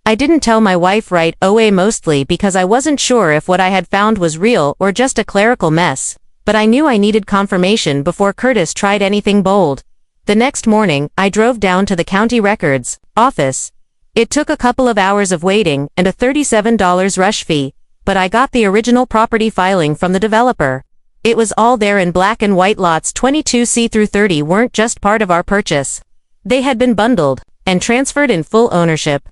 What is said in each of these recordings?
I didn't tell my wife right away, mostly because I wasn't sure if what I had found was real or just a clerical mess, but I knew I needed confirmation before Curtis tried anything bold. The next morning, I drove down to the county records office. It took a couple of hours of waiting and a $37 rush fee, but I got the original property filing from the developer. It was all there in black and white. Lots 22C through 30 weren't just part of our purchase. They had been bundled and transferred in full ownership.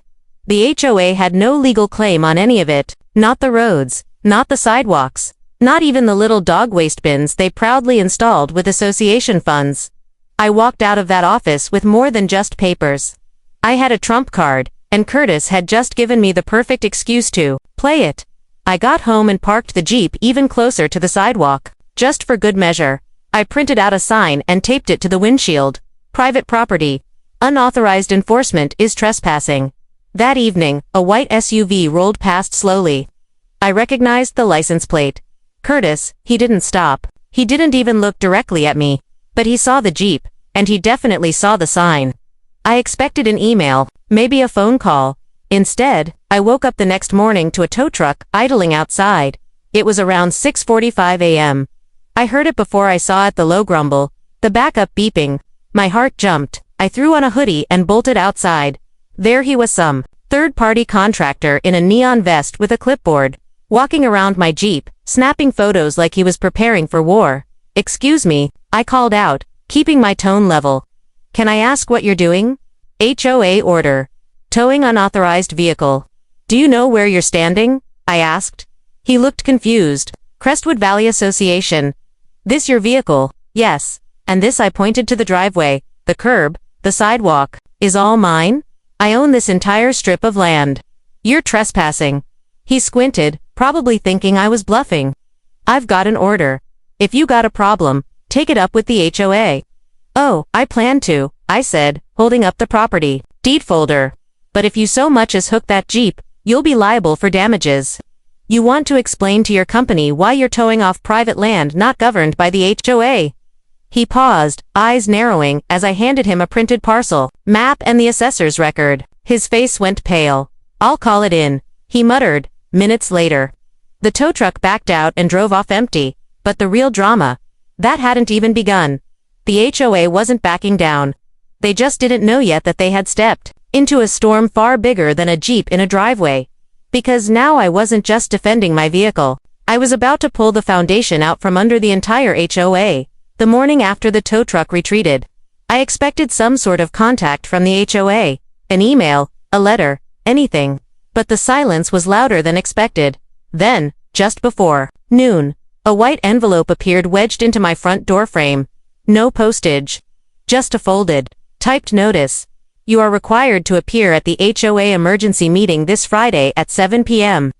The HOA had no legal claim on any of it, not the roads, not the sidewalks, not even the little dog waste bins they proudly installed with association funds. I walked out of that office with more than just papers. I had a trump card, and Curtis had just given me the perfect excuse to play it. I got home and parked the Jeep even closer to the sidewalk. Just for good measure, I printed out a sign and taped it to the windshield. Private property. Unauthorized enforcement is trespassing. That evening, a white SUV rolled past slowly. I recognized the license plate. Curtis, he didn't stop. He didn't even look directly at me. But he saw the Jeep, and he definitely saw the sign. I expected an email, maybe a phone call. Instead, I woke up the next morning to a tow truck idling outside. It was around 6:45 a.m. I heard it before I saw it, the low grumble, the backup beeping. My heart jumped. I threw on a hoodie and bolted outside. There he was, some third-party contractor in a neon vest with a clipboard, walking around my Jeep, snapping photos like he was preparing for war. "Excuse me," I called out, keeping my tone level. "Can I ask what you're doing?" "HOA order. Towing unauthorized vehicle." "Do you know where you're standing?" I asked. He looked confused. "Crestwood Valley Association." "This your vehicle?" "Yes." "And this," I pointed to the driveway, the curb, the sidewalk, "is all mine? I own this entire strip of land." "You're trespassing." He squinted, probably thinking I was bluffing. "I've got an order. If you got a problem, take it up with the HOA." "Oh, I plan to," I said, holding up the property deed folder. "But if you so much as hook that Jeep, you'll be liable for damages. You want to explain to your company why you're towing off private land not governed by the HOA." He paused, eyes narrowing, as I handed him a printed parcel, map and the assessor's record. His face went pale. "I'll call it in," he muttered. Minutes later, the tow truck backed out and drove off empty. But the real drama, that hadn't even begun. The HOA wasn't backing down. They just didn't know yet that they had stepped into a storm far bigger than a Jeep in a driveway. Because now I wasn't just defending my vehicle. I was about to pull the foundation out from under the entire HOA. The morning after the tow truck retreated, I expected some sort of contact from the HOA, an email, a letter, anything. But the silence was louder than expected. Then, just before noon, a white envelope appeared wedged into my front door frame. No postage. Just a folded, typed notice. "You are required to appear at the HOA emergency meeting this Friday at 7 p.m.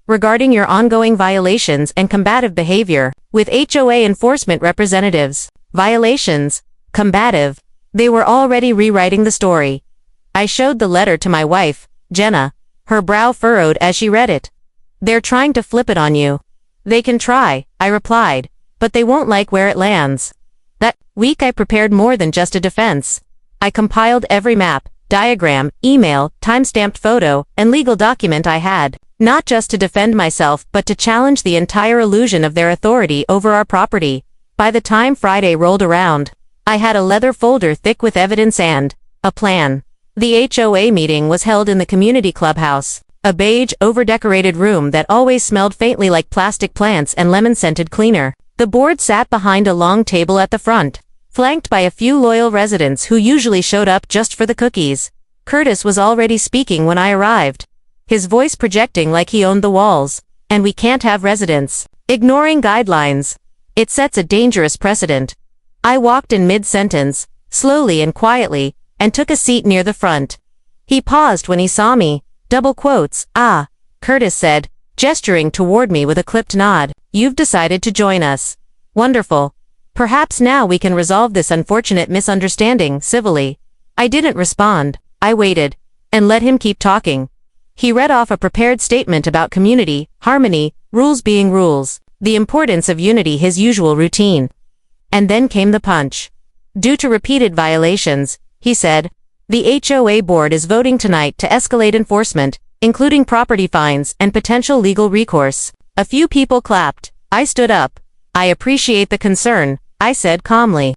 regarding your ongoing violations and combative behavior with HOA enforcement representatives." Violations. Combative. They were already rewriting the story. I showed the letter to my wife, Jenna. Her brow furrowed as she read it. "They're trying to flip it on you." "They can try," I replied, "but they won't like where it lands." That week I prepared more than just a defense. I compiled every map, diagram, email, time-stamped photo, and legal document I had, not just to defend myself but to challenge the entire illusion of their authority over our property. By the time Friday rolled around, I had a leather folder thick with evidence and a plan. The HOA meeting was held in the community clubhouse, a beige, over-decorated room that always smelled faintly like plastic plants and lemon-scented cleaner. The board sat behind a long table at the front, flanked by a few loyal residents who usually showed up just for the cookies. Curtis was already speaking when I arrived, his voice projecting like he owned the walls. "And we can't have residents ignoring guidelines. It sets a dangerous precedent." I walked in mid-sentence, slowly and quietly, and took a seat near the front. He paused when he saw me. Double quotes. "Ah," Curtis said, gesturing toward me with a clipped nod. "You've decided to join us. Wonderful. Perhaps now we can resolve this unfortunate misunderstanding civilly." I didn't respond. I waited, and let him keep talking. He read off a prepared statement about community, harmony, rules being rules, the importance of unity, his usual routine. And then came the punch. "Due to repeated violations," he said, "the HOA board is voting tonight to escalate enforcement, including property fines and potential legal recourse. A few people clapped. I stood up. I appreciate the concern, I said calmly.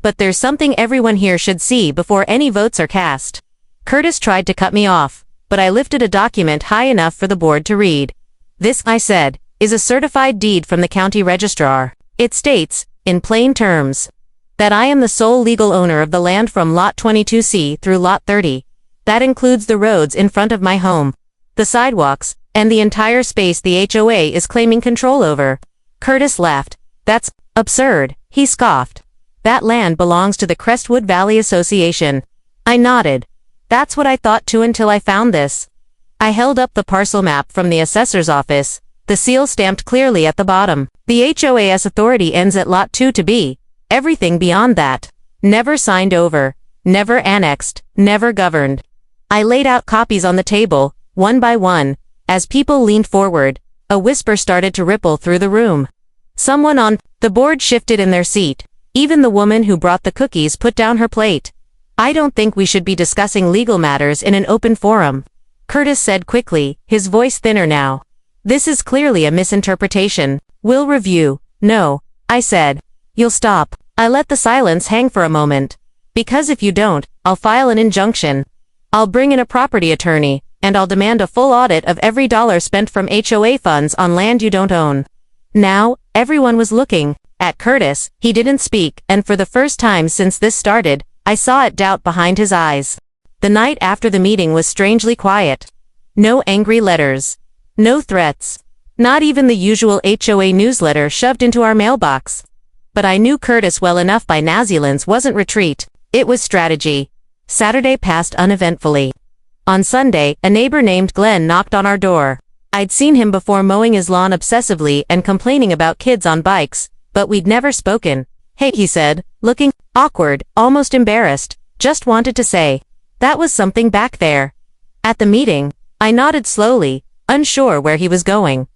But there's something everyone here should see before any votes are cast. Curtis tried to cut me off, but I lifted a document high enough for the board to read. This, I said, is a certified deed from the county registrar. It states, in plain terms, that I am the sole legal owner of the land from Lot 22C through Lot 30. That includes the roads in front of my home, the sidewalks, and the entire space the HOA is claiming control over. Curtis laughed. That's absurd, he scoffed. That land belongs to the Crestwood Valley Association. I nodded. That's what I thought too until I found this. I held up the parcel map from the assessor's office, the seal stamped clearly at the bottom. The HOA's authority ends at Lot 2 to be. Everything beyond that. Never signed over. Never annexed. Never governed. I laid out copies on the table, one by one. As people leaned forward, a whisper started to ripple through the room. Someone on the board shifted in their seat. Even the woman who brought the cookies put down her plate. I don't think we should be discussing legal matters in an open forum, Curtis said quickly, his voice thinner now. This is clearly a misinterpretation. We'll review. No, I said. You'll stop. I let the silence hang for a moment. Because if you don't, I'll file an injunction. I'll bring in a property attorney, and I'll demand a full audit of every dollar spent from HOA funds on land you don't own. Now, everyone was looking at Curtis. He didn't speak, and for the first time since this started, I saw it doubt behind his eyes. The night after the meeting was strangely quiet. No angry letters. No threats. Not even the usual HOA newsletter shoved into our mailbox. But I knew Curtis well enough by Nazulans wasn't retreat. It was strategy. Saturday passed uneventfully. On Sunday, a neighbor named Glenn knocked on our door. I'd seen him before mowing his lawn obsessively and complaining about kids on bikes, but we'd never spoken. Hey, he said, looking awkward, almost embarrassed. Just wanted to say. That was something back there. At the meeting, I nodded slowly, unsure where he was going.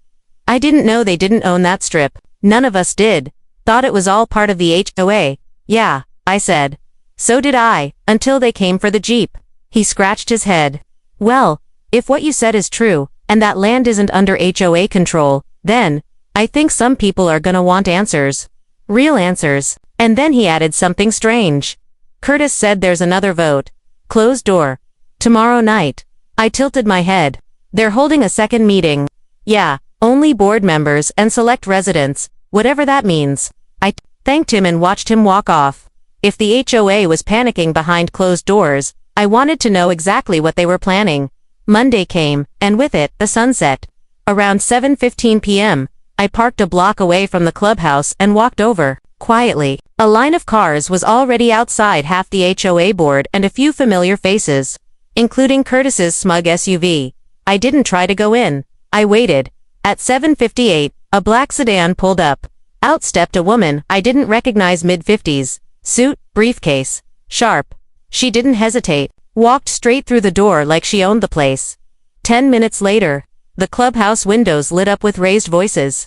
I didn't know they didn't own that strip. None of us did. Thought it was all part of the HOA. Yeah, I said. So did I, until they came for the Jeep. He scratched his head. Well, if what you said is true, and that land isn't under HOA control, then, I think some people are gonna want answers. Real answers. And then he added something strange. Curtis said there's another vote. Closed door. Tomorrow night. I tilted my head. They're holding a second meeting. Yeah, only board members and select residents, whatever that means. I thanked him and watched him walk off. If the HOA was panicking behind closed doors, I wanted to know exactly what they were planning. Monday came, and with it, the sunset. Around 7:15 p.m., I parked a block away from the clubhouse and walked over, quietly. A line of cars was already outside, half the HOA board and a few familiar faces, including Curtis's smug SUV. I didn't try to go in. I waited. At 7:58, a black sedan pulled up. Out stepped a woman I didn't recognize, mid-50s. Suit, briefcase. Sharp. She didn't hesitate. Walked straight through the door like she owned the place. 10 minutes later, the clubhouse windows lit up with raised voices.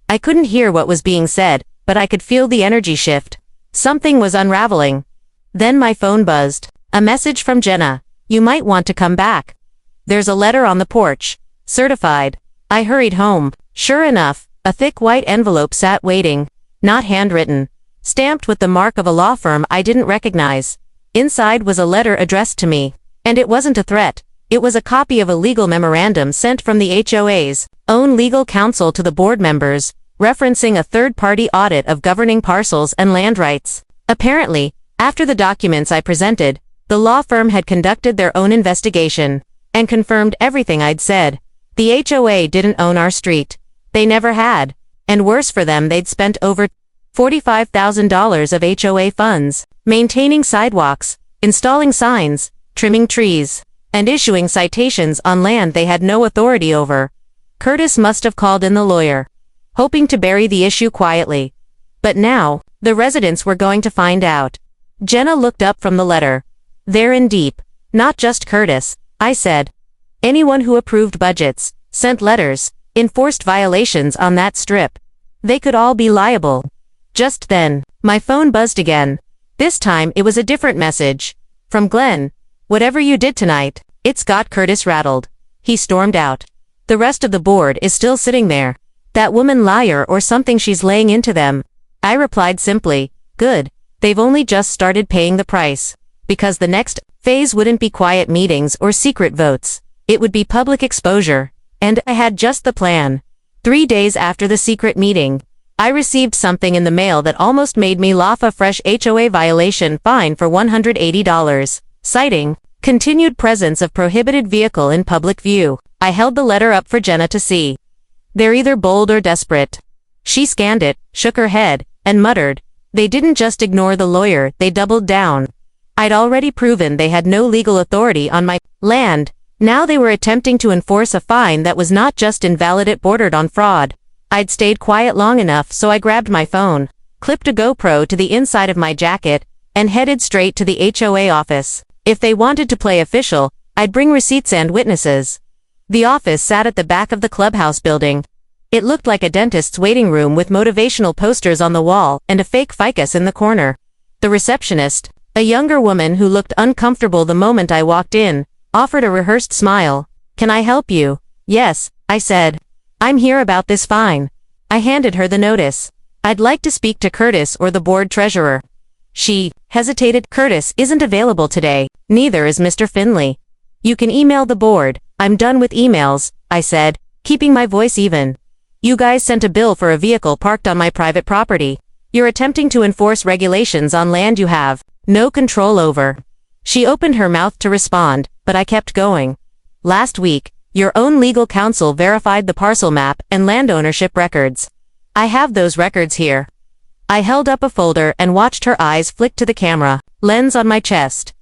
I couldn't hear what was being said, but I could feel the energy shift. Something was unraveling. Then my phone buzzed. A message from Jenna. You might want to come back. There's a letter on the porch. Certified. I hurried home. Sure enough, a thick white envelope sat waiting. Not handwritten. Stamped with the mark of a law firm I didn't recognize. Inside was a letter addressed to me. And it wasn't a threat. It was a copy of a legal memorandum sent from the HOA's own legal counsel to the board members, referencing a third-party audit of governing parcels and land rights. Apparently, after the documents I presented, the law firm had conducted their own investigation and confirmed everything I'd said. The HOA didn't own our street. They never had. And worse for them, they'd spent over $45,000 of HOA funds, maintaining sidewalks, installing signs, trimming trees, and issuing citations on land they had no authority over. Curtis must have called in the lawyer, hoping to bury the issue quietly. But now, the residents were going to find out. Jenna looked up from the letter. They're in deep. Not just Curtis, I said. Anyone who approved budgets, sent letters, enforced violations on that strip. They could all be liable. Just then, my phone buzzed again. This time it was a different message. From Glenn. Whatever you did tonight, it's got Curtis rattled. He stormed out. The rest of the board is still sitting there. That woman liar or something, she's laying into them. I replied simply, good. They've only just started paying the price. Because the next phase wouldn't be quiet meetings or secret votes. It would be public exposure. And I had just the plan. 3 days after the secret meeting, I received something in the mail that almost made me laugh. A fresh HOA violation fine for $180. Citing continued presence of prohibited vehicle in public view. I held the letter up for Jenna to see. They're either bold or desperate. She scanned it, shook her head, and muttered, they didn't just ignore the lawyer, they doubled down. I'd already proven they had no legal authority on my land. Now they were attempting to enforce a fine that was not just invalid, it bordered on fraud. I'd stayed quiet long enough, so I grabbed my phone, clipped a GoPro to the inside of my jacket, and headed straight to the HOA office. If they wanted to play official, I'd bring receipts and witnesses. The office sat at the back of the clubhouse building. It looked like a dentist's waiting room with motivational posters on the wall and a fake ficus in the corner. The receptionist, a younger woman who looked uncomfortable the moment I walked in, offered a rehearsed smile. Can I help you? Yes, I said. I'm here about this fine. I handed her the notice. I'd like to speak to Curtis or the board treasurer. She hesitated. Curtis isn't available today, neither is Mr. Finley. You can email the board. I'm done with emails, I said, keeping my voice even. You guys sent a bill for a vehicle parked on my private property. You're attempting to enforce regulations on land you have no control over. She opened her mouth to respond, but I kept going. Last week, your own legal counsel verified the parcel map and land ownership records. I have those records here. I held up a folder and watched her eyes flick to the camera lens on my chest.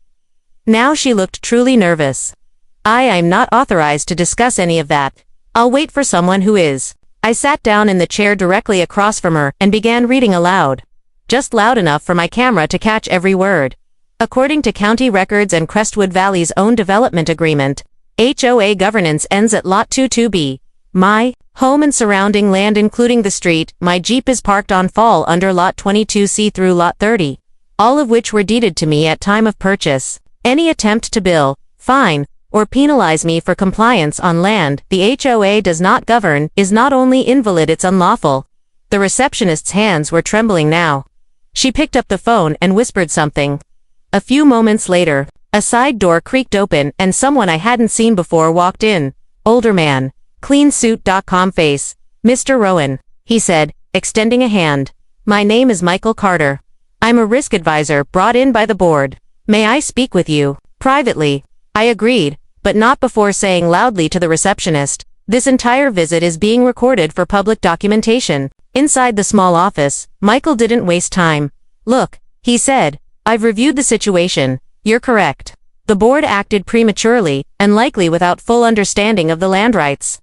Now she looked truly nervous. I'm not authorized to discuss any of that. I'll wait for someone who is. I sat down in the chair directly across from her and began reading aloud. Just loud enough for my camera to catch every word. According to county records and Crestwood Valley's own development agreement, HOA governance ends at Lot 22B. My home and surrounding land, including the street my Jeep is parked on, fall under Lot 22C through Lot 30, all of which were deeded to me at time of purchase. Any attempt to bill, fine, or penalize me for compliance on land the HOA does not govern is not only invalid, it's unlawful. The receptionist's hands were trembling now. She picked up the phone and whispered something. A few moments later, a side door creaked open and someone I hadn't seen before walked in. Older man, clean suit, calm face. Mr. Rowan, he said, extending a hand. My name is Michael Carter. I'm a risk advisor brought in by the board. May I speak with you privately? I agreed, but not before saying loudly to the receptionist, this entire visit is being recorded for public documentation. Inside the small office, Michael didn't waste time. Look, he said, I've reviewed the situation. You're correct. The board acted prematurely, and likely without full understanding of the land rights.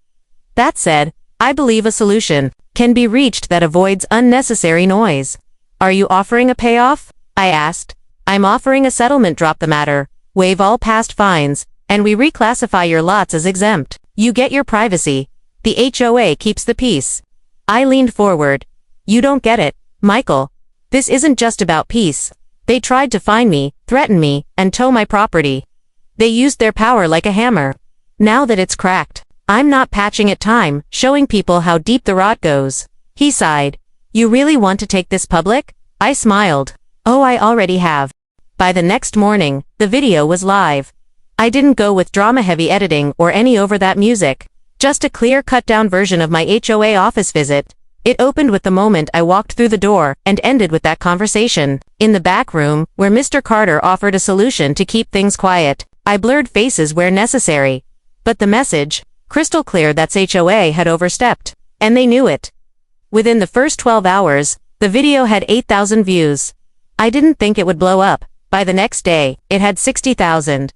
That said, I believe a solution can be reached that avoids unnecessary noise. Are you offering a payoff? I asked. I'm offering a settlement. Drop the matter, waive all past fines, and we reclassify your lots as exempt. You get your privacy. The HOA keeps the peace. I leaned forward. You don't get it, Michael. This isn't just about peace. They tried to fine me, threaten me, and tow my property. They used their power like a hammer. Now that it's cracked, I'm not patching it. Time, showing people how deep the rot goes. He sighed. You really want to take this public? I smiled. Oh, I already have. By the next morning, the video was live. I didn't go with drama-heavy editing or any over-that music. Just a clear cut-down version of my HOA office visit. It opened with the moment I walked through the door and ended with that conversation. In the back room, where Mr. Carter offered a solution to keep things quiet, I blurred faces where necessary. But the message, crystal clear, that's HOA had overstepped. And they knew it. Within the first 12 hours, the video had 8,000 views. I didn't think it would blow up. By the next day, it had 60,000.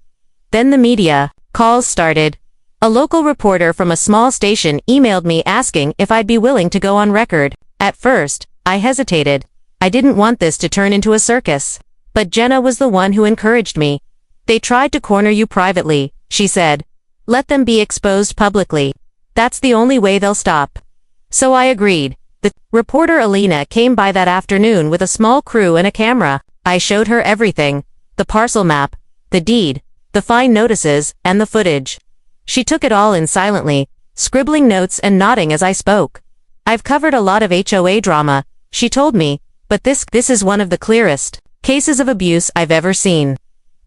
Then the media calls started. A local reporter from a small station emailed me asking if I'd be willing to go on record. At first, I hesitated. I didn't want this to turn into a circus. But Jenna was the one who encouraged me. They tried to corner you privately, she said. Let them be exposed publicly. That's the only way they'll stop. So I agreed. The reporter Alina came by that afternoon with a small crew and a camera. I showed her everything. The parcel map, the deed, the fine notices, and the footage. She took it all in silently, scribbling notes and nodding as I spoke. I've covered a lot of HOA drama, she told me, but this is one of the clearest cases of abuse I've ever seen.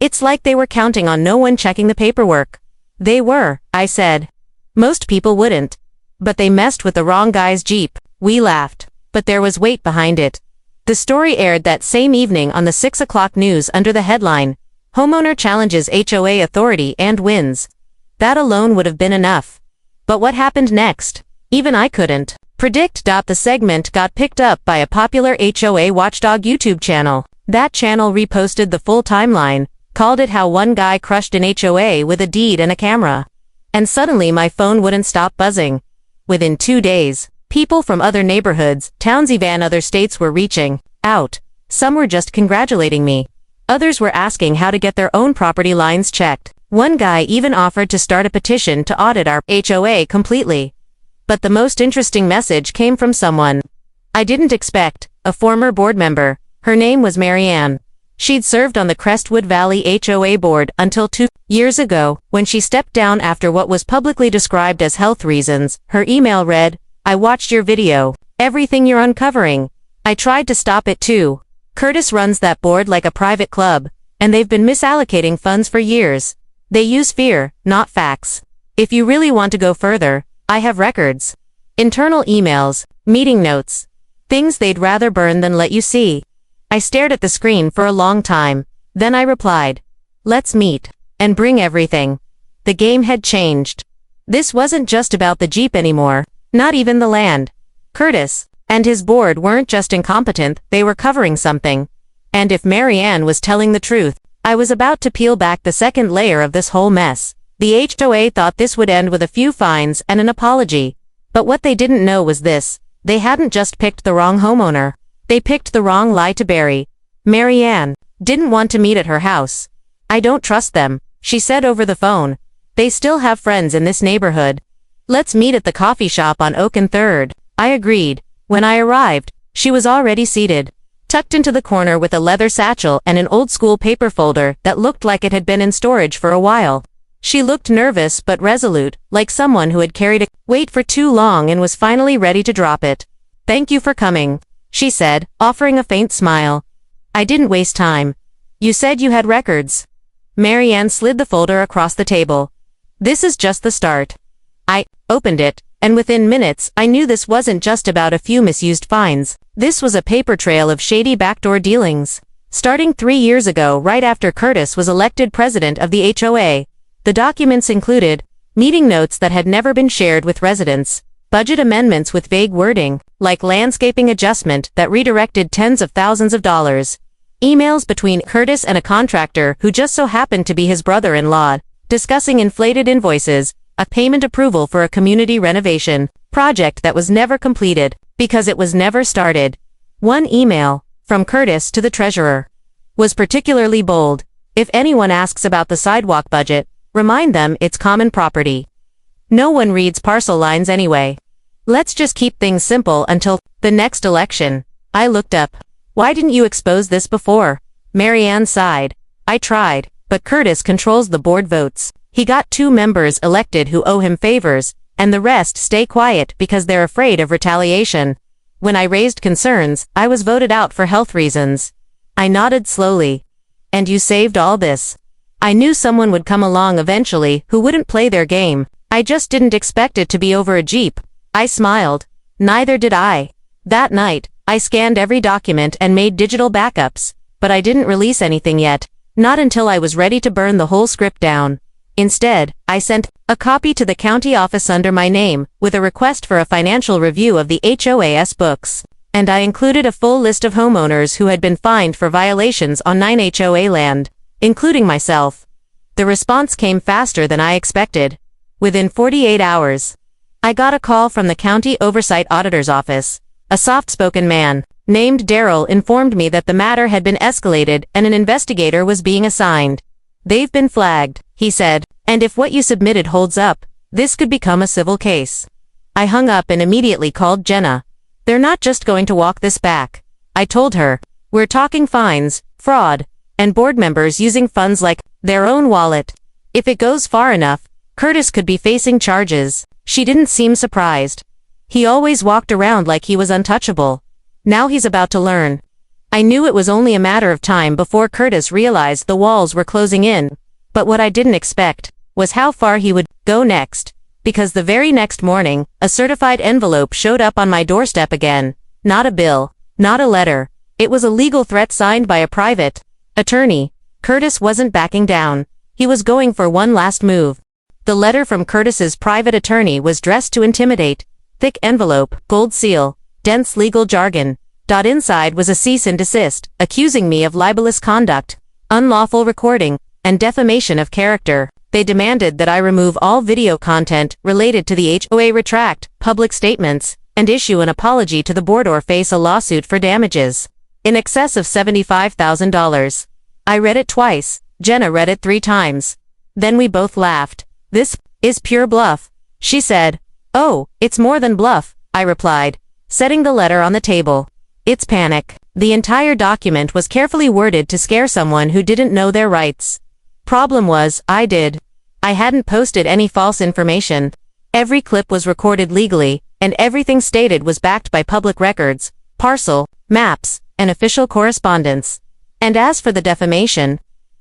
It's like they were counting on no one checking the paperwork. They were, I said. Most people wouldn't. But they messed with the wrong guy's Jeep. We laughed. But there was weight behind it. The story aired that same evening on the 6 o'clock news under the headline, "Homeowner Challenges HOA Authority and Wins." That alone would have been enough. But what happened next? Even I couldn't predict. The segment got picked up by a popular HOA watchdog YouTube channel. That channel reposted the full timeline, called it "How One Guy Crushed an HOA with a Deed and a Camera." And suddenly my phone wouldn't stop buzzing. Within 2 days, people from other neighborhoods, towns, even other states were reaching out. Some were just congratulating me. Others were asking how to get their own property lines checked. One guy even offered to start a petition to audit our HOA completely. But the most interesting message came from someone I didn't expect, a former board member. Her name was Marianne. She'd served on the Crestwood Valley HOA board until 2 years ago, when she stepped down after what was publicly described as health reasons. Her email read, "I watched your video. Everything you're uncovering. I tried to stop it too. Curtis runs that board like a private club, and they've been misallocating funds for years. They use fear, not facts. If you really want to go further, I have records. Internal emails, meeting notes. Things they'd rather burn than let you see." I stared at the screen for a long time. Then I replied, "Let's meet. And bring everything." The game had changed. This wasn't just about the Jeep anymore. Not even the land. Curtis and his board weren't just incompetent, they were covering something. And if Marianne was telling the truth, I was about to peel back the second layer of this whole mess. The HOA thought this would end with a few fines and an apology. But what they didn't know was this: they hadn't just picked the wrong homeowner. They picked the wrong lie to bury. Marianne didn't want to meet at her house. "I don't trust them," she said over the phone. "They still have friends in this neighborhood. Let's meet at the coffee shop on Oak and 3rd. I agreed. When I arrived, she was already seated, tucked into the corner with a leather satchel and an old-school paper folder that looked like it had been in storage for a while. She looked nervous but resolute, like someone who had carried a weight for too long and was finally ready to drop it. "Thank you for coming," she said, offering a faint smile. "I didn't waste time. You said you had records." Marianne slid the folder across the table. "This is just the start." I opened it, and within minutes I knew this wasn't just about a few misused fines. This was a paper trail of shady backdoor dealings. Starting 3 years ago, right after Curtis was elected president of the HOA, the documents included meeting notes that had never been shared with residents, budget amendments with vague wording, like landscaping adjustment, that redirected tens of thousands of dollars, emails between Curtis and a contractor who just so happened to be his brother-in-law, discussing inflated invoices, a payment approval for a community renovation project that was never completed because it was never started. One email, from Curtis to the treasurer, was particularly bold. "If anyone asks about the sidewalk budget, remind them it's common property. No one reads parcel lines anyway. Let's just keep things simple until the next election." I looked up. "Why didn't you expose this before?" Marianne sighed. "I tried, but Curtis controls the board votes. He got 2 members elected who owe him favors, and the rest stay quiet because they're afraid of retaliation. When I raised concerns, I was voted out for health reasons." I nodded slowly. "And you saved all this?" I knew someone would come along eventually who wouldn't play their game. I just didn't expect it to be over a Jeep. I smiled. Neither did I. That night, I scanned every document and made digital backups, but I didn't release anything yet, not until I was ready to burn the whole script down. Instead, I sent a copy to the county office under my name, with a request for a financial review of the HOA's books. And I included a full list of homeowners who had been fined for violations on 9 HOA land, including myself. The response came faster than I expected. Within 48 hours, I got a call from the county oversight auditor's office. A soft-spoken man named Daryl informed me that the matter had been escalated and an investigator was being assigned. "They've been flagged," he said, "and if what you submitted holds up, this could become a civil case." I hung up and immediately called Jenna. "They're not just going to walk this back," I told her. "We're talking fines, fraud, and board members using funds like their own wallet. If it goes far enough, Curtis could be facing charges. She didn't seem surprised. He always walked around like he was untouchable. Now he's about to learn. I knew it was only a matter of time before Curtis realized the walls were closing in. But what I didn't expect was how far he would go next. Because the very next morning, a certified envelope showed up on my doorstep again. Not a bill. Not a letter. It was a legal threat signed by a private attorney. Curtis wasn't backing down. He was going for one last move. The letter from Curtis's private attorney was dressed to intimidate. Thick envelope, gold seal, dense legal jargon. Inside was a cease and desist, accusing me of libelous conduct, unlawful recording, and defamation of character. They demanded that I remove all video content related to the HOA, retract public statements, and issue an apology to the board or face a lawsuit for damages in excess of $75,000. I read it twice. Jenna read it 3 times. Then we both laughed. "This is pure bluff," she said. "Oh, it's more than bluff," I replied, setting the letter on the table. "It's panic." The entire document was carefully worded to scare someone who didn't know their rights. Problem was, I did. I hadn't posted any false information. Every clip was recorded legally, and everything stated was backed by public records, parcel, maps, and official correspondence. And as for the defamation,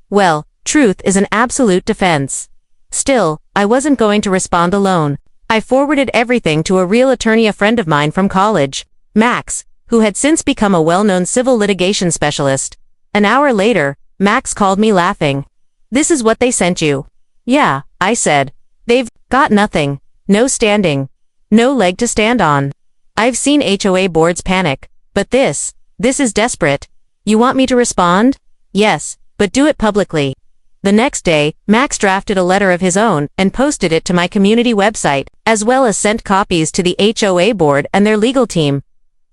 well, truth is an absolute defense. Still, I wasn't going to respond alone. I forwarded everything to a real attorney, a friend of mine from college, Max, who had since become a well-known civil litigation specialist. An hour later, Max called me laughing. "This is what they sent you." "Yeah," I said. "They've got nothing. No standing. No leg to stand on. I've seen HOA boards panic. But this is desperate. You want me to respond?" "Yes, but do it publicly." The next day, Max drafted a letter of his own and posted it to my community website, as well as sent copies to the HOA board and their legal team.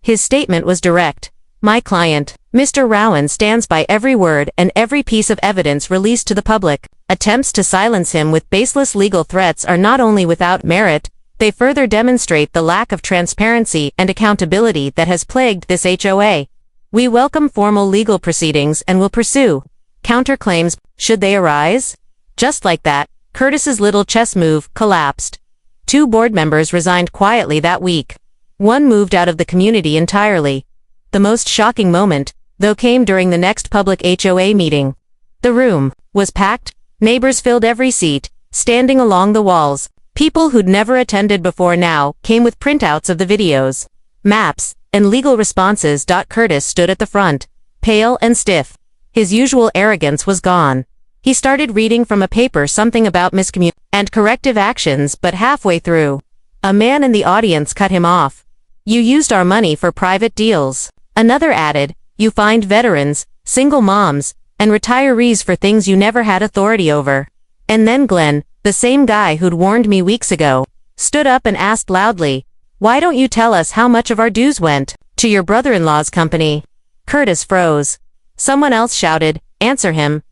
His statement was direct. "My client, Mr. Rowan, stands by every word and every piece of evidence released to the public. Attempts to silence him with baseless legal threats are not only without merit, they further demonstrate the lack of transparency and accountability that has plagued this HOA. We welcome formal legal proceedings and will pursue counterclaims should they arise." Just like that, Curtis's little chess move collapsed. 2 board members resigned quietly that week. 1 moved out of the community entirely. The most shocking moment, though, came during the next public HOA meeting. The room was packed, neighbors filled every seat, standing along the walls. People who'd never attended before now came with printouts of the videos, maps, and legal responses. Curtis stood at the front, pale and stiff. His usual arrogance was gone. He started reading from a paper something about miscommunication and corrective actions, but halfway through, a man in the audience cut him off. "You used our money for private deals." Another added, "You fined veterans, single moms, and retirees for things you never had authority over." And then Glenn, the same guy who'd warned me weeks ago, stood up and asked loudly, "Why don't you tell us how much of our dues went to your brother-in-law's company?" Curtis froze. Someone else shouted, "Answer him."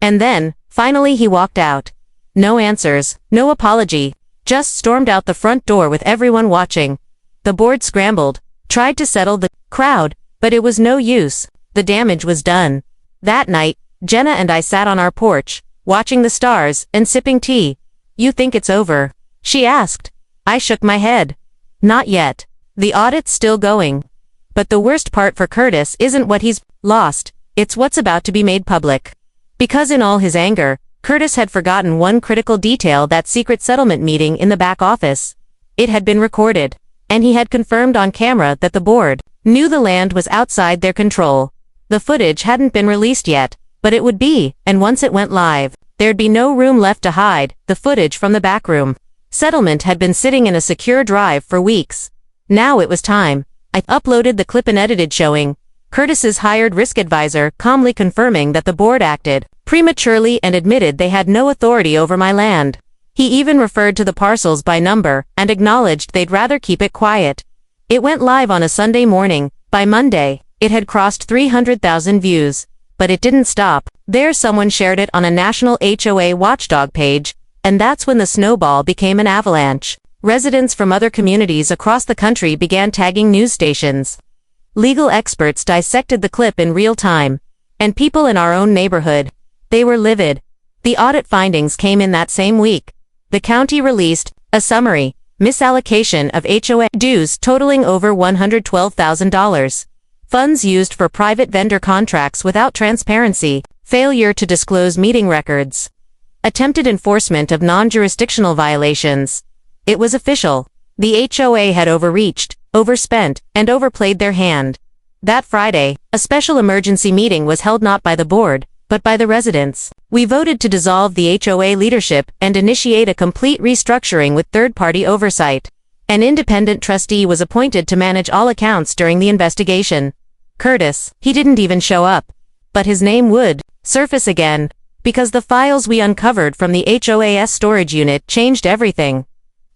And then, finally, he walked out. No answers, no apology, just stormed out the front door with everyone watching. The board scrambled, tried to settle the crowd, but it was no use. The damage was done. That night, Jenna and I sat on our porch, watching the stars and sipping tea. "You think it's over?" she asked. I shook my head. "Not yet. The audit's still going." But the worst part for Curtis isn't what he's lost, it's what's about to be made public. Because in all his anger, Curtis had forgotten one critical detail: that secret settlement meeting in the back office. It had been recorded, and he had confirmed on camera that the board knew the land was outside their control. The footage hadn't been released yet, but it would be, and once it went live, there'd be no room left to hide the footage from the back room. Settlement had been sitting in a secure drive for weeks. Now it was time. I uploaded the clip and edited, showing Curtis's hired risk advisor calmly confirming that the board acted prematurely and admitted they had no authority over my land. He even referred to the parcels by number and acknowledged they'd rather keep it quiet. It went live on a Sunday morning. By Monday, it had crossed 300,000 views. But it didn't stop. There, someone shared it on a national HOA watchdog page, and that's when the snowball became an avalanche. Residents from other communities across the country began tagging news stations. Legal experts dissected the clip in real time. And people in our own neighborhood, they were livid. The audit findings came in that same week. The county released a summary, misallocation of HOA dues totaling over $112,000. Funds used for private vendor contracts without transparency, failure to disclose meeting records. Attempted enforcement of non-jurisdictional violations. It was official. The HOA had overreached, overspent, and overplayed their hand. That Friday, a special emergency meeting was held not by the board, but by the residents. We voted to dissolve the HOA leadership and initiate a complete restructuring with third-party oversight. An independent trustee was appointed to manage all accounts during the investigation. Curtis, he didn't even show up. But his name would surface again, because the files we uncovered from the HOA's storage unit changed everything.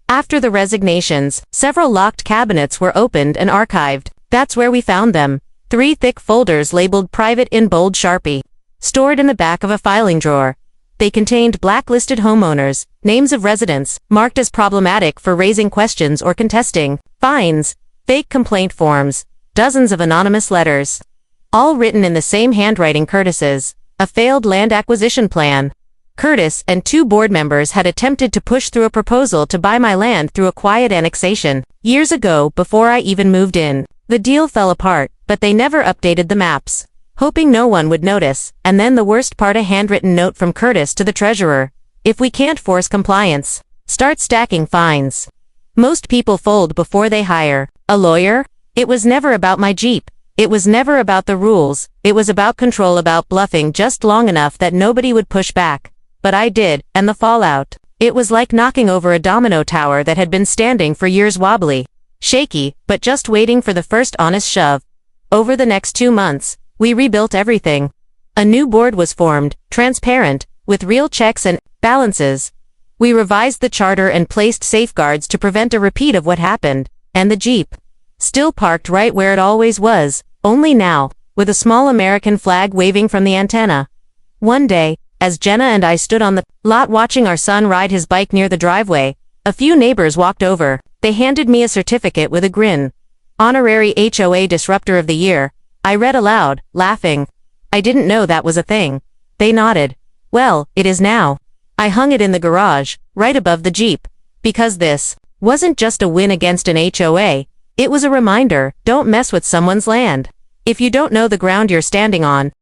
After the resignations, several locked cabinets were opened and archived. That's where we found them. 3 thick folders labeled private in bold Sharpie, stored in the back of a filing drawer. They contained blacklisted homeowners, names of residents, marked as problematic for raising questions or contesting, fines, fake complaint forms, dozens of anonymous letters. All written in the same handwriting Curtis's, a failed land acquisition plan. Curtis and 2 board members had attempted to push through a proposal to buy my land through a quiet annexation, years ago before I even moved in. The deal fell apart, but they never updated the maps, hoping no one would notice, and then the worst part, a handwritten note from Curtis to the treasurer. If we can't force compliance, start stacking fines. Most people fold before they hire a lawyer. It was never about my Jeep. It was never about the rules. It was about control, about bluffing just long enough that nobody would push back. But I did, and the fallout. It was like knocking over a domino tower that had been standing for years, wobbly, shaky, but just waiting for the first honest shove. Over the next 2 months, we rebuilt everything. A new board was formed, transparent, with real checks and balances. We revised the charter and placed safeguards to prevent a repeat of what happened, and the Jeep, still parked right where it always was, only now, with a small American flag waving from the antenna. One day, as Jenna and I stood on the lot watching our son ride his bike near the driveway, a few neighbors walked over. They handed me a certificate with a grin. Honorary HOA Disruptor of the Year. I read aloud, laughing. I didn't know that was a thing. They nodded. Well, it is now. I hung it in the garage, right above the Jeep. Because this wasn't just a win against an HOA. It was a reminder, don't mess with someone's land. If you don't know the ground you're standing on,